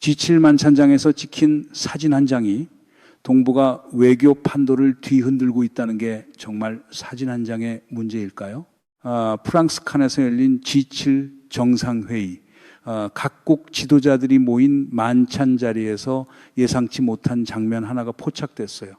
G7 만찬장에서 찍힌 사진 한 장이 동북아 외교 판도를 뒤흔들고 있다는 게 정말 사진 한 장의 문제일까요? 프랑스 칸에서 열린 G7 정상회의, 각국 지도자들이 모인 만찬 자리에서 예상치 못한 장면 하나가 포착됐어요.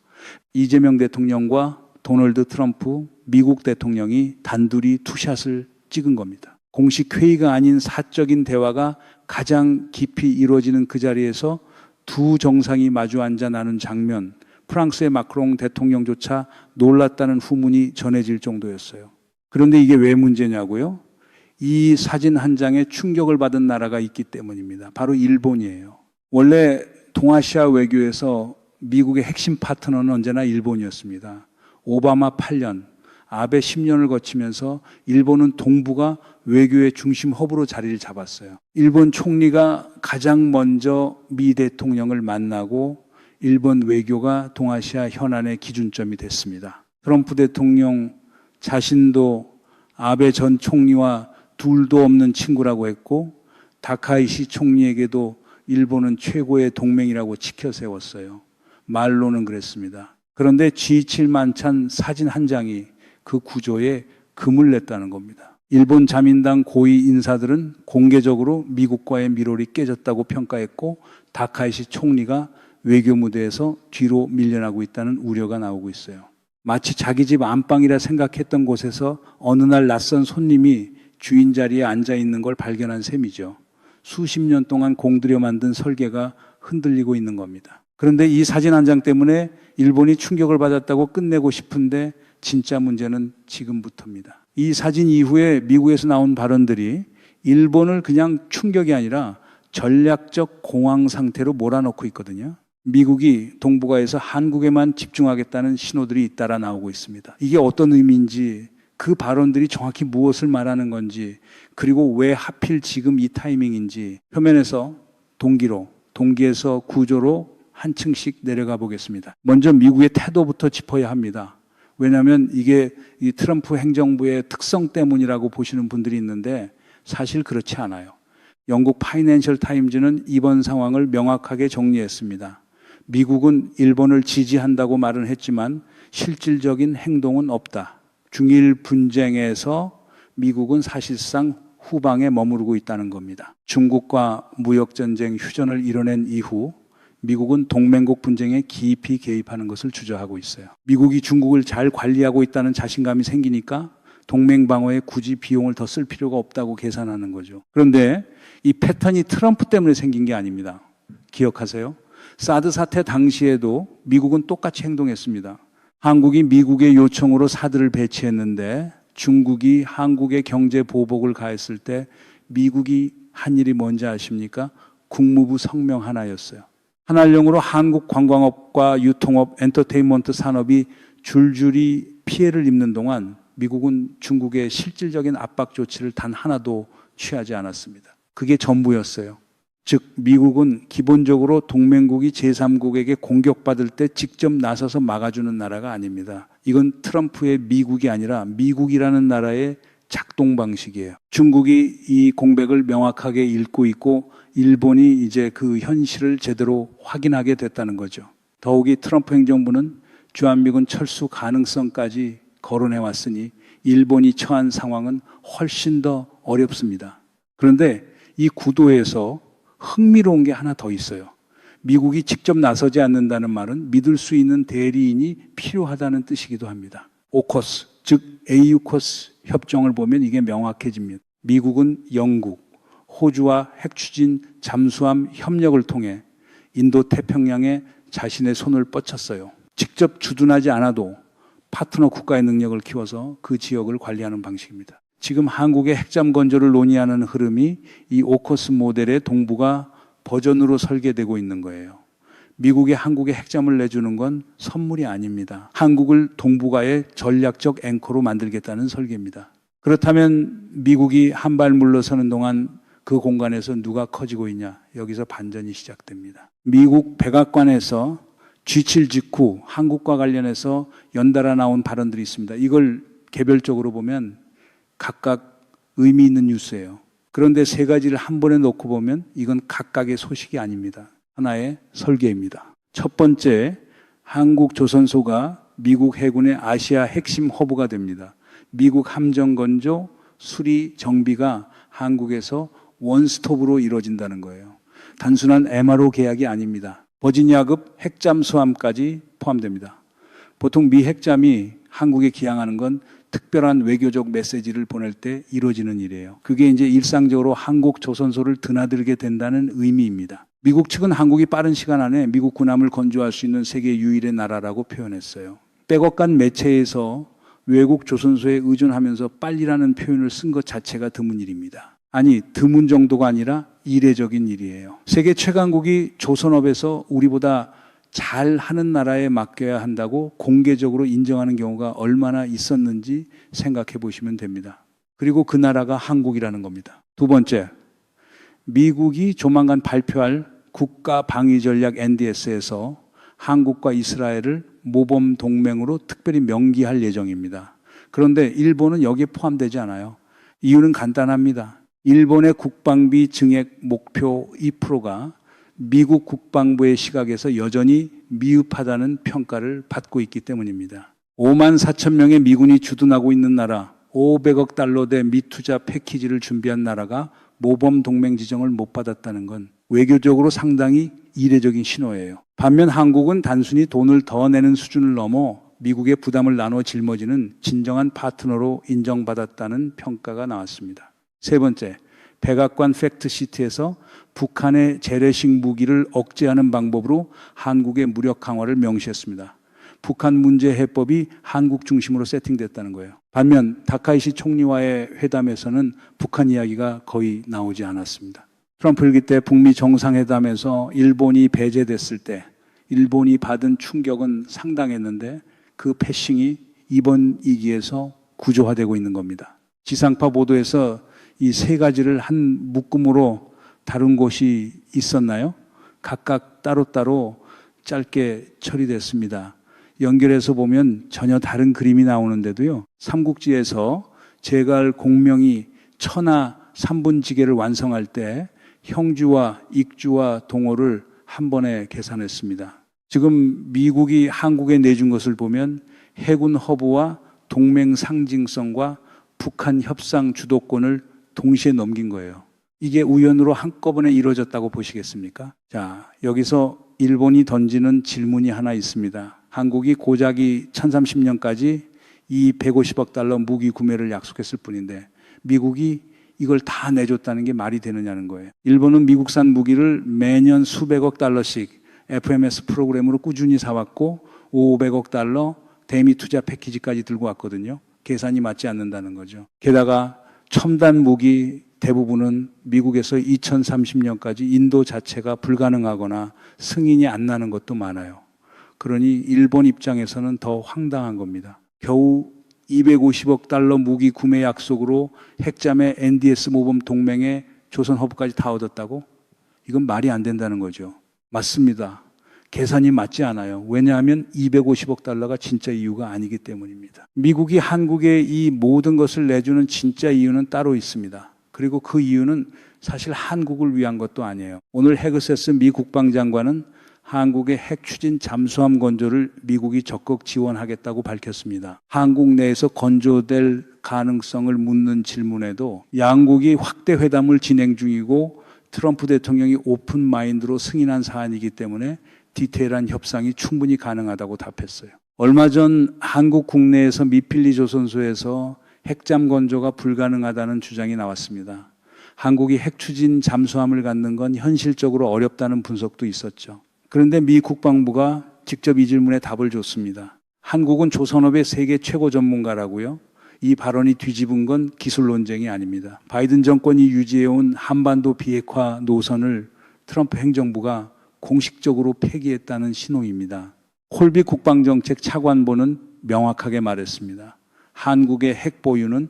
이재명 대통령과 도널드 트럼프 미국 대통령이 단둘이 투샷을 찍은 겁니다. 공식 회의가 아닌 사적인 대화가 가장 깊이 이루어지는 그 자리에서 두 정상이 마주 앉아 나눈 장면, 프랑스의 마크롱 대통령조차 놀랐다는 후문이 전해질 정도였어요. 그런데 이게 왜 문제냐고요? 이 사진 한 장에 충격을 받은 나라가 있기 때문입니다. 바로 일본이에요. 원래 동아시아 외교에서 미국의 핵심 파트너는 언제나 일본이었습니다. 오바마 8년, 아베 10년을 거치면서 일본은 동북아 외교의 중심 허브로 자리를 잡았어요. 일본 총리가 가장 먼저 미 대통령을 만나고 일본 외교가 동아시아 현안의 기준점이 됐습니다. 트럼프 대통령 자신도 아베 전 총리와 둘도 없는 친구라고 했고 다카이시 총리에게도 일본은 최고의 동맹이라고 치켜 세웠어요. 말로는 그랬습니다. 그런데 G7 만찬 사진 한 장이 그 구조에 금을 냈다는 겁니다. 일본 자민당 고위 인사들은 공개적으로 미국과의 밀월이 깨졌다고 평가했고 다카이시 총리가 외교 무대에서 뒤로 밀려나고 있다는 우려가 나오고 있어요. 마치 자기 집 안방이라 생각했던 곳에서 어느 날 낯선 손님이 주인 자리에 앉아 있는 걸 발견한 셈이죠. 수십 년 동안 공들여 만든 설계가 흔들리고 있는 겁니다. 그런데 이 사진 한 장 때문에 일본이 충격을 받았다고 끝내고 싶은데 진짜 문제는 지금부터입니다. 이 사진 이후에 미국에서 나온 발언들이 일본을 그냥 충격이 아니라 전략적 공황 상태로 몰아넣고 있거든요. 미국이 동북아에서 한국에만 집중하겠다는 신호들이 잇따라 나오고 있습니다. 이게 어떤 의미인지, 그 발언들이 정확히 무엇을 말하는 건지, 그리고 왜 하필 지금 이 타이밍인지 표면에서 동기에서 구조로 한 층씩 내려가 보겠습니다. 먼저 미국의 태도부터 짚어야 합니다. 왜냐하면 이게 이 트럼프 행정부의 특성 때문이라고 보시는 분들이 있는데 사실 그렇지 않아요. 영국 파이낸셜 타임즈는 이번 상황을 명확하게 정리했습니다. 미국은 일본을 지지한다고 말은 했지만 실질적인 행동은 없다. 중일 분쟁에서 미국은 사실상 후방에 머무르고 있다는 겁니다. 중국과 무역전쟁 휴전을 이뤄낸 이후 미국은 동맹국 분쟁에 깊이 개입하는 것을 주저하고 있어요. 미국이 중국을 잘 관리하고 있다는 자신감이 생기니까 동맹 방어에 굳이 비용을 더 쓸 필요가 없다고 계산하는 거죠. 그런데 이 패턴이 트럼프 때문에 생긴 게 아닙니다. 기억하세요? 사드 사태 당시에도 미국은 똑같이 행동했습니다. 한국이 미국의 요청으로 사드를 배치했는데 중국이 한국의 경제 보복을 가했을 때 미국이 한 일이 뭔지 아십니까? 국무부 성명 하나였어요. 한알령으로 한국 관광업과 유통업, 엔터테인먼트 산업이 줄줄이 피해를 입는 동안 미국은 중국의 실질적인 압박 조치를 단 하나도 취하지 않았습니다. 그게 전부였어요. 즉 미국은 기본적으로 동맹국이 제3국에게 공격받을 때 직접 나서서 막아주는 나라가 아닙니다. 이건 트럼프의 미국이 아니라 미국이라는 나라의 작동 방식이에요. 중국이 이 공백을 명확하게 읽고 있고 일본이 이제 그 현실을 제대로 확인하게 됐다는 거죠. 더욱이 트럼프 행정부는 주한미군 철수 가능성까지 거론해 왔으니 일본이 처한 상황은 훨씬 더 어렵습니다. 그런데 이 구도에서 흥미로운 게 하나 더 있어요. 미국이 직접 나서지 않는다는 말은 믿을 수 있는 대리인이 필요하다는 뜻이기도 합니다. 오커스, 즉 AUKUS 협정을 보면 이게 명확해집니다. 미국은 영국, 호주와 핵추진 잠수함 협력을 통해 인도 태평양에 자신의 손을 뻗쳤어요. 직접 주둔하지 않아도 파트너 국가의 능력을 키워서 그 지역을 관리하는 방식입니다. 지금 한국의 핵잠 건조를 논의하는 흐름이 이 오커스 모델의 동북아 버전으로 설계되고 있는 거예요. 미국이 한국에 핵잠을 내주는 건 선물이 아닙니다. 한국을 동북아의 전략적 앵커로 만들겠다는 설계입니다. 그렇다면 미국이 한 발 물러서는 동안 그 공간에서 누가 커지고 있냐? 여기서 반전이 시작됩니다. 미국 백악관에서 G7 직후 한국과 관련해서 연달아 나온 발언들이 있습니다. 이걸 개별적으로 보면 각각 의미 있는 뉴스예요. 그런데 세 가지를 한 번에 놓고 보면 이건 각각의 소식이 아닙니다. 하나의 설계입니다. 첫 번째, 한국 조선소가 미국 해군의 아시아 핵심 허브가 됩니다. 미국 함정 건조, 수리, 정비가 한국에서 원스톱으로 이루어진다는 거예요. 단순한 MRO 계약이 아닙니다. 버지니아급 핵잠수함까지 포함됩니다. 보통 미 핵잠이 한국에 기항하는 건 특별한 외교적 메시지를 보낼 때 이루어지는 일이에요. 그게 이제 일상적으로 한국 조선소를 드나들게 된다는 의미입니다. 미국 측은 한국이 빠른 시간 안에 미국 군함을 건조할 수 있는 세계 유일의 나라라고 표현했어요. 백악관 매체에서 외국 조선소에 의존하면서 빨리라는 표현을 쓴 것 자체가 드문 일입니다. 아니, 드문 정도가 아니라 이례적인 일이에요. 세계 최강국이 조선업에서 우리보다 잘하는 나라에 맡겨야 한다고 공개적으로 인정하는 경우가 얼마나 있었는지 생각해 보시면 됩니다. 그리고 그 나라가 한국이라는 겁니다. 두 번째, 미국이 조만간 발표할 국가방위전략 NDS에서 한국과 이스라엘을 모범 동맹으로 특별히 명기할 예정입니다. 그런데 일본은 여기에 포함되지 않아요. 이유는 간단합니다. 일본의 국방비 증액 목표 2%가 미국 국방부의 시각에서 여전히 미흡하다는 평가를 받고 있기 때문입니다. 5만 4천 명의 미군이 주둔하고 있는 나라, 500억 달러대 미투자 패키지를 준비한 나라가 모범 동맹 지정을 못 받았다는 건 외교적으로 상당히 이례적인 신호예요. 반면 한국은 단순히 돈을 더 내는 수준을 넘어 미국의 부담을 나눠 짊어지는 진정한 파트너로 인정받았다는 평가가 나왔습니다. 세 번째, 백악관 팩트시트에서 북한의 재래식 무기를 억제하는 방법으로 한국의 무력 강화를 명시했습니다. 북한 문제 해법이 한국 중심으로 세팅됐다는 거예요. 반면 다카이시 총리와의 회담에서는 북한 이야기가 거의 나오지 않았습니다. 트럼프 일기 때 북미 정상회담에서 일본이 배제됐을 때 일본이 받은 충격은 상당했는데 그 패싱이 이번 위기에서 구조화되고 있는 겁니다. 지상파 보도에서 이 세 가지를 한 묶음으로 다룬 곳이 있었나요? 각각 따로따로 짧게 처리됐습니다. 연결해서 보면 전혀 다른 그림이 나오는데도요. 삼국지에서 제갈 공명이 천하 삼분지계를 완성할 때 형주와 익주와 동호를 한 번에 계산했습니다. 지금 미국이 한국에 내준 것을 보면 해군 허브와 동맹 상징성과 북한 협상 주도권을 동시에 넘긴 거예요. 이게 우연으로 한꺼번에 이루어졌다고 보시겠습니까? 자, 여기서 일본이 던지는 질문이 하나 있습니다. 한국이 고작이 1030년까지 이 150억 달러 무기 구매를 약속했을 뿐인데 미국이 이걸 다 내줬다는 게 말이 되느냐는 거예요. 일본은 미국산 무기를 매년 수백억 달러씩 FMS 프로그램으로 꾸준히 사왔고 500억 달러 대미 투자 패키지까지 들고 왔거든요. 계산이 맞지 않는다는 거죠. 게다가 첨단 무기 대부분은 미국에서 2030년까지 인도 자체가 불가능하거나 승인이 안 나는 것도 많아요. 그러니 일본 입장에서는 더 황당한 겁니다. 겨우 250억 달러 무기 구매 약속으로 핵잠의 NDS 모범 동맹에 조선 허브까지 다 얻었다고? 이건 말이 안 된다는 거죠. 맞습니다. 계산이 맞지 않아요. 왜냐하면 250억 달러가 진짜 이유가 아니기 때문입니다. 미국이 한국에 이 모든 것을 내주는 진짜 이유는 따로 있습니다. 그리고 그 이유는 사실 한국을 위한 것도 아니에요. 오늘 헤그세스 미 국방장관은 한국의 핵 추진 잠수함 건조를 미국이 적극 지원하겠다고 밝혔습니다. 한국 내에서 건조될 가능성을 묻는 질문에도 양국이 확대 회담을 진행 중이고 트럼프 대통령이 오픈 마인드로 승인한 사안이기 때문에 디테일한 협상이 충분히 가능하다고 답했어요. 얼마 전 한국 국내에서 미필리 조선소에서 핵잠 건조가 불가능하다는 주장이 나왔습니다. 한국이 핵 추진 잠수함을 갖는 건 현실적으로 어렵다는 분석도 있었죠. 그런데 미 국방부가 직접 이 질문에 답을 줬습니다. 한국은 조선업의 세계 최고 전문가라고요. 이 발언이 뒤집은 건 기술 논쟁이 아닙니다. 바이든 정권이 유지해온 한반도 비핵화 노선을 트럼프 행정부가 공식적으로 폐기했다는 신호입니다. 홀비 국방정책 차관보는 명확하게 말했습니다. 한국의 핵 보유는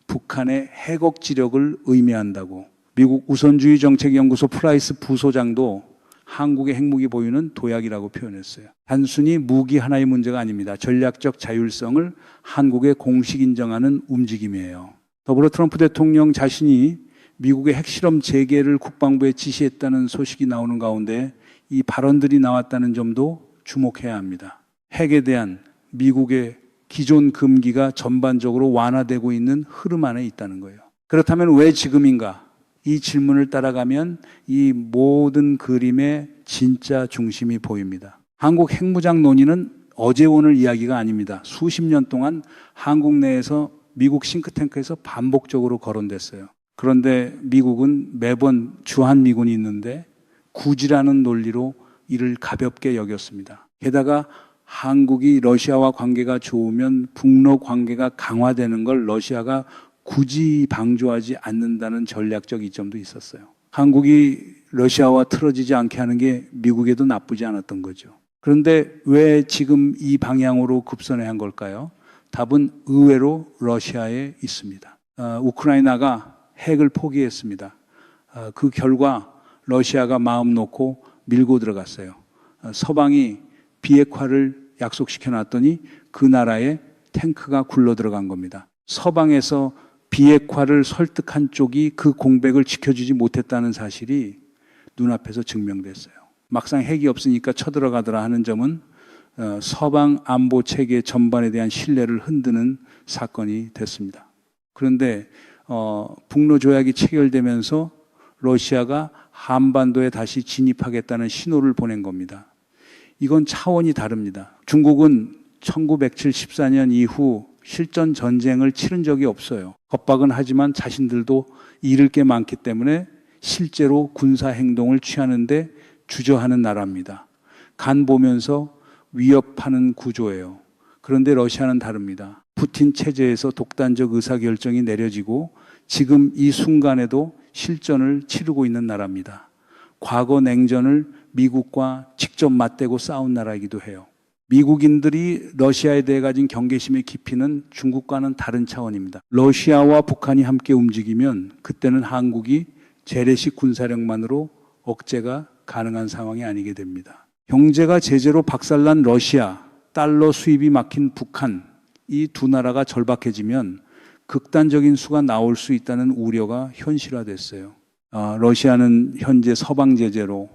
북한의 핵 억지력을 의미한다고. 미국 우선주의 정책연구소 프라이스 부소장도 한국의 핵무기 보유는 도약이라고 표현했어요. 단순히 무기 하나의 문제가 아닙니다. 전략적 자율성을 한국에 공식 인정하는 움직임이에요. 더불어 트럼프 대통령 자신이 미국의 핵실험 재개를 국방부에 지시했다는 소식이 나오는 가운데 이 발언들이 나왔다는 점도 주목해야 합니다. 핵에 대한 미국의 기존 금기가 전반적으로 완화되고 있는 흐름 안에 있다는 거예요. 그렇다면 왜 지금인가? 이 질문을 따라가면 이 모든 그림의 진짜 중심이 보입니다. 한국 핵무장 논의는 어제 오늘 이야기가 아닙니다. 수십 년 동안 한국 내에서 미국 싱크탱크에서 반복적으로 거론됐어요. 그런데 미국은 매번 주한미군이 있는데 굳이라는 논리로 이를 가볍게 여겼습니다. 게다가 한국이 러시아와 관계가 좋으면 북러 관계가 강화되는 걸 러시아가 굳이 방조하지 않는다는 전략적 이점도 있었어요. 한국이 러시아와 틀어지지 않게 하는 게 미국에도 나쁘지 않았던 거죠. 그런데 왜 지금 이 방향으로 급선회 한 걸까요? 답은 의외로 러시아에 있습니다. 우크라이나가 핵을 포기했습니다. 그 결과 러시아가 마음 놓고 밀고 들어갔어요. 서방이 비핵화를 약속시켜 놨더니 그 나라에 탱크가 굴러 들어간 겁니다. 서방에서 비핵화를 설득한 쪽이 그 공백을 지켜주지 못했다는 사실이 눈앞에서 증명됐어요. 막상 핵이 없으니까 쳐들어가더라 하는 점은 서방 안보 체계 전반에 대한 신뢰를 흔드는 사건이 됐습니다. 그런데 북러 조약이 체결되면서 러시아가 한반도에 다시 진입하겠다는 신호를 보낸 겁니다. 이건 차원이 다릅니다. 중국은 1974년 이후 실전 전쟁을 치른 적이 없어요. 겁박은 하지만 자신들도 잃을 게 많기 때문에 실제로 군사 행동을 취하는데 주저하는 나라입니다. 간 보면서 위협하는 구조예요. 그런데 러시아는 다릅니다. 푸틴 체제에서 독단적 의사결정이 내려지고 지금 이 순간에도 실전을 치르고 있는 나라입니다. 과거 냉전을 미국과 직접 맞대고 싸운 나라이기도 해요. 미국인들이 러시아에 대해 가진 경계심의 깊이는 중국과는 다른 차원입니다. 러시아와 북한이 함께 움직이면 그때는 한국이 재래식 군사력만으로 억제가 가능한 상황이 아니게 됩니다. 경제가 제재로 박살난 러시아, 달러 수입이 막힌 북한, 이 두 나라가 절박해지면 극단적인 수가 나올 수 있다는 우려가 현실화됐어요. 러시아는 현재 서방 제재로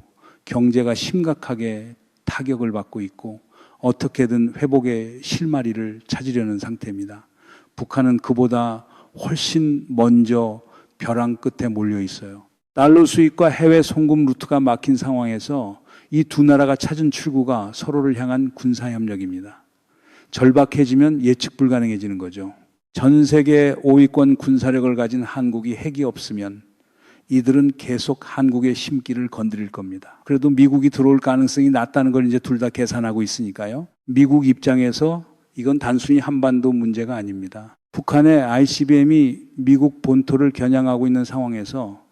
경제가 심각하게 타격을 받고 있고 어떻게든 회복의 실마리를 찾으려는 상태입니다. 북한은 그보다 훨씬 먼저 벼랑 끝에 몰려 있어요. 달러 수입과 해외 송금 루트가 막힌 상황에서 이 두 나라가 찾은 출구가 서로를 향한 군사협력입니다. 절박해지면 예측 불가능해지는 거죠. 전 세계 5위권 군사력을 가진 한국이 핵이 없으면 이들은 계속 한국의 심기를 건드릴 겁니다. 그래도 미국이 들어올 가능성이 낮다는 걸 이제 둘 다 계산하고 있으니까요. 미국 입장에서 이건 단순히 한반도 문제가 아닙니다. 북한의 ICBM이 미국 본토를 겨냥하고 있는 상황에서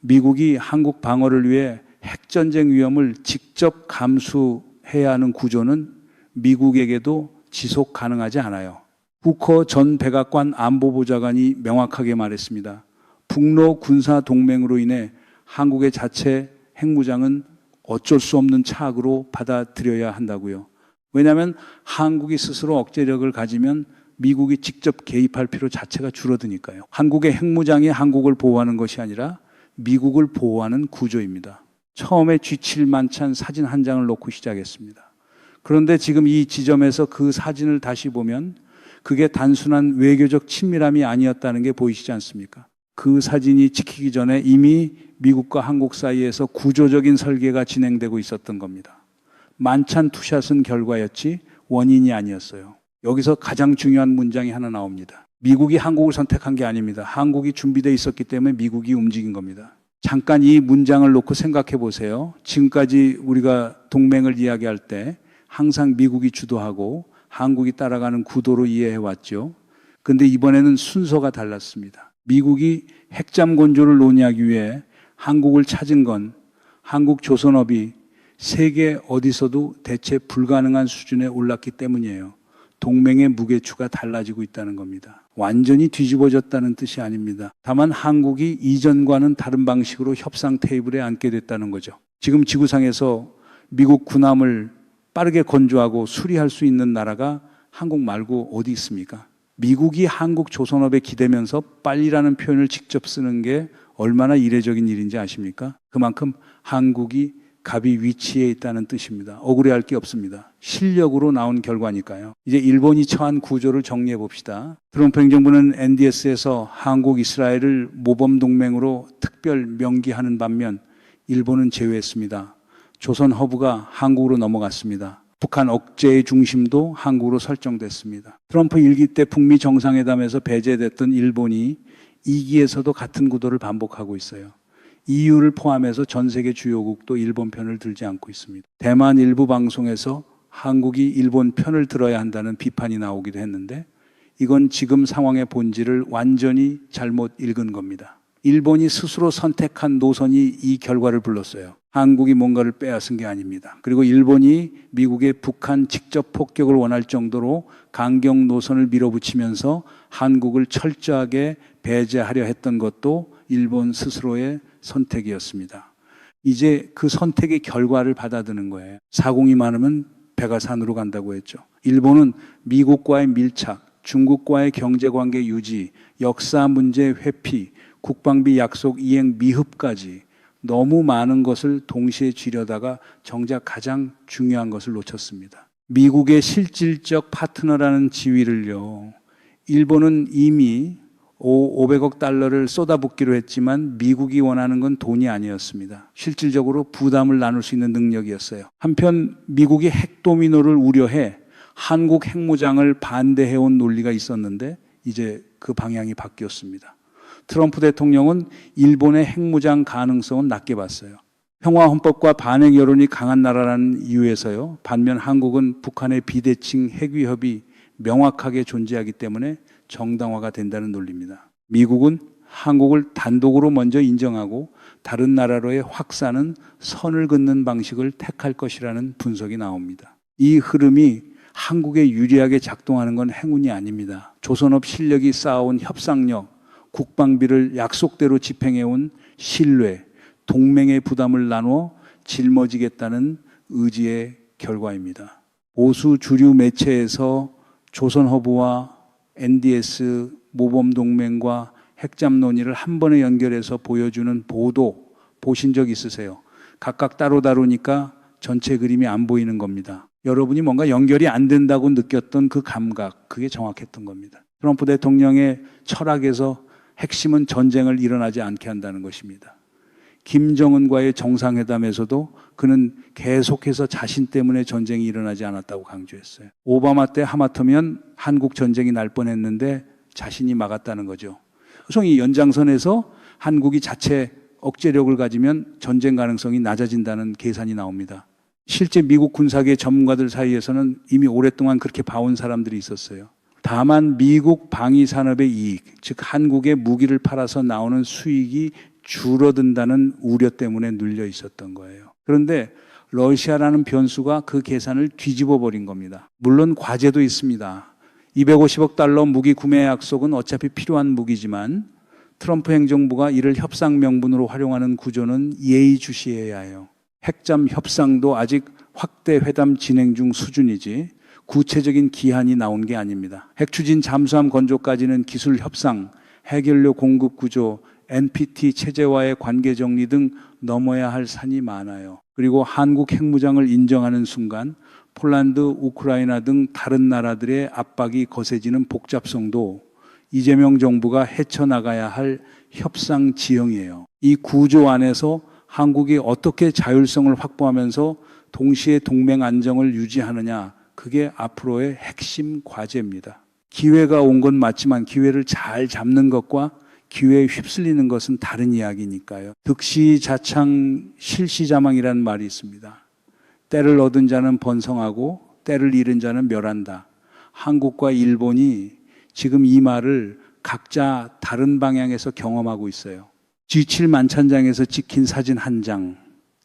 미국이 한국 방어를 위해 핵전쟁 위험을 직접 감수해야 하는 구조는 미국에게도 지속 가능하지 않아요. 후커 전 백악관 안보보좌관이 명확하게 말했습니다. 북러 군사 동맹으로 인해 한국의 자체 핵무장은 어쩔 수 없는 착오로 받아들여야 한다고요. 왜냐하면 한국이 스스로 억제력을 가지면 미국이 직접 개입할 필요 자체가 줄어드니까요. 한국의 핵무장이 한국을 보호하는 것이 아니라 미국을 보호하는 구조입니다. 처음에 G7 만찬 사진 한 장을 놓고 시작했습니다. 그런데 지금 이 지점에서 그 사진을 다시 보면 그게 단순한 외교적 친밀함이 아니었다는 게 보이시지 않습니까? 그 사진이 찍히기 전에 이미 미국과 한국 사이에서 구조적인 설계가 진행되고 있었던 겁니다. 만찬 투샷은 결과였지 원인이 아니었어요. 여기서 가장 중요한 문장이 하나 나옵니다. 미국이 한국을 선택한 게 아닙니다. 한국이 준비되어 있었기 때문에 미국이 움직인 겁니다. 잠깐 이 문장을 놓고 생각해 보세요. 지금까지 우리가 동맹을 이야기할 때 항상 미국이 주도하고 한국이 따라가는 구도로 이해해 왔죠. 그런데 이번에는 순서가 달랐습니다. 미국이 핵잠 건조를 논의하기 위해 한국을 찾은 건 한국 조선업이 세계 어디서도 대체 불가능한 수준에 올랐기 때문이에요. 동맹의 무게추가 달라지고 있다는 겁니다. 완전히 뒤집어졌다는 뜻이 아닙니다. 다만 한국이 이전과는 다른 방식으로 협상 테이블에 앉게 됐다는 거죠. 지금 지구상에서 미국 군함을 빠르게 건조하고 수리할 수 있는 나라가 한국 말고 어디 있습니까? 미국이 한국 조선업에 기대면서 빨리라는 표현을 직접 쓰는 게 얼마나 이례적인 일인지 아십니까? 그만큼 한국이 갑이 위치에 있다는 뜻입니다. 억울해할 게 없습니다. 실력으로 나온 결과니까요. 이제 일본이 처한 구조를 정리해 봅시다. 트럼프 행정부는 NDS에서 한국, 이스라엘을 모범동맹으로 특별 명기하는 반면 일본은 제외했습니다. 조선 허브가 한국으로 넘어갔습니다. 북한 억제의 중심도 한국으로 설정됐습니다. 트럼프 1기 때 북미 정상회담에서 배제됐던 일본이 2기에서도 같은 구도를 반복하고 있어요. EU를 포함해서 전 세계 주요국도 일본 편을 들지 않고 있습니다. 대만 일부 방송에서 한국이 일본 편을 들어야 한다는 비판이 나오기도 했는데 이건 지금 상황의 본질을 완전히 잘못 읽은 겁니다. 일본이 스스로 선택한 노선이 이 결과를 불렀어요. 한국이 뭔가를 빼앗은 게 아닙니다. 그리고 일본이 미국의 북한 직접 폭격을 원할 정도로 강경 노선을 밀어붙이면서 한국을 철저하게 배제하려 했던 것도 일본 스스로의 선택이었습니다. 이제 그 선택의 결과를 받아드는 거예요. 사공이 많으면 배가 산으로 간다고 했죠. 일본은 미국과의 밀착, 중국과의 경제관계 유지, 역사 문제 회피, 국방비 약속 이행 미흡까지 너무 많은 것을 동시에 쥐려다가 정작 가장 중요한 것을 놓쳤습니다. 미국의 실질적 파트너라는 지위를요, 일본은 이미 500억 달러를 쏟아붓기로 했지만 미국이 원하는 건 돈이 아니었습니다. 실질적으로 부담을 나눌 수 있는 능력이었어요. 한편 미국이 핵도미노를 우려해 한국 핵무장을 반대해온 논리가 있었는데 이제 그 방향이 바뀌었습니다. 트럼프 대통령은 일본의 핵무장 가능성은 낮게 봤어요. 평화헌법과 반핵 여론이 강한 나라라는 이유에서요. 반면 한국은 북한의 비대칭 핵위협이 명확하게 존재하기 때문에 정당화가 된다는 논리입니다. 미국은 한국을 단독으로 먼저 인정하고 다른 나라로의 확산은 선을 긋는 방식을 택할 것이라는 분석이 나옵니다. 이 흐름이 한국에 유리하게 작동하는 건 행운이 아닙니다. 조선업 실력이 쌓아온 협상력, 국방비를 약속대로 집행해온 신뢰, 동맹의 부담을 나누어 짊어지겠다는 의지의 결과입니다. 보수 주류 매체에서 조선허브와 NDS 모범동맹과 핵잠 논의를 한 번에 연결해서 보여주는 보도 보신 적 있으세요? 각각 따로 다루니까 전체 그림이 안 보이는 겁니다. 여러분이 뭔가 연결이 안 된다고 느꼈던 그 감각, 그게 정확했던 겁니다. 트럼프 대통령의 철학에서 핵심은 전쟁을 일어나지 않게 한다는 것입니다. 김정은과의 정상회담에서도 그는 계속해서 자신 때문에 전쟁이 일어나지 않았다고 강조했어요. 오바마 때 하마터면 한국 전쟁이 날 뻔했는데 자신이 막았다는 거죠. 그래서 이 연장선에서 한국이 자체 억제력을 가지면 전쟁 가능성이 낮아진다는 계산이 나옵니다. 실제 미국 군사계 전문가들 사이에서는 이미 오랫동안 그렇게 봐온 사람들이 있었어요. 다만 미국 방위산업의 이익, 즉 한국의 무기를 팔아서 나오는 수익이 줄어든다는 우려 때문에 눌려 있었던 거예요. 그런데 러시아라는 변수가 그 계산을 뒤집어 버린 겁니다. 물론 과제도 있습니다. 250억 달러 무기 구매 약속은 어차피 필요한 무기지만 트럼프 행정부가 이를 협상 명분으로 활용하는 구조는 예의주시해야 해요. 핵잠 협상도 아직 확대 회담 진행 중 수준이지 구체적인 기한이 나온 게 아닙니다. 핵추진 잠수함 건조까지는 기술 협상, 해결료 공급 구조, NPT 체제와의 관계 정리 등 넘어야 할 산이 많아요. 그리고 한국 핵무장을 인정하는 순간 폴란드, 우크라이나 등 다른 나라들의 압박이 거세지는 복잡성도 이재명 정부가 헤쳐나가야 할 협상 지형이에요. 이 구조 안에서 한국이 어떻게 자율성을 확보하면서 동시에 동맹 안정을 유지하느냐, 그게 앞으로의 핵심 과제입니다. 기회가 온 건 맞지만 기회를 잘 잡는 것과 기회에 휩쓸리는 것은 다른 이야기니까요. 득시자창 실시자망이라는 말이 있습니다. 때를 얻은 자는 번성하고 때를 잃은 자는 멸한다. 한국과 일본이 지금 이 말을 각자 다른 방향에서 경험하고 있어요. G7 만찬장에서 찍힌 사진 한 장,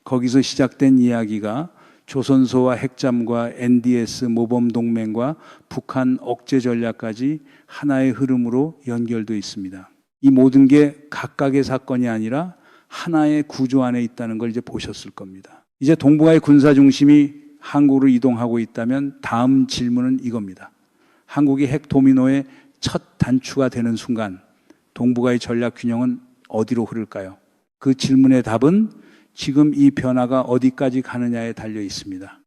거기서 시작된 이야기가 조선소와 핵잠과 NDS 모범동맹과 북한 억제 전략까지 하나의 흐름으로 연결되어 있습니다. 이 모든 게 각각의 사건이 아니라 하나의 구조 안에 있다는 걸 이제 보셨을 겁니다. 이제 동북아의 군사 중심이 한국으로 이동하고 있다면 다음 질문은 이겁니다. 한국이 핵 도미노의 첫 단추가 되는 순간 동북아의 전략 균형은 어디로 흐를까요? 그 질문의 답은 지금 이 변화가 어디까지 가느냐에 달려 있습니다.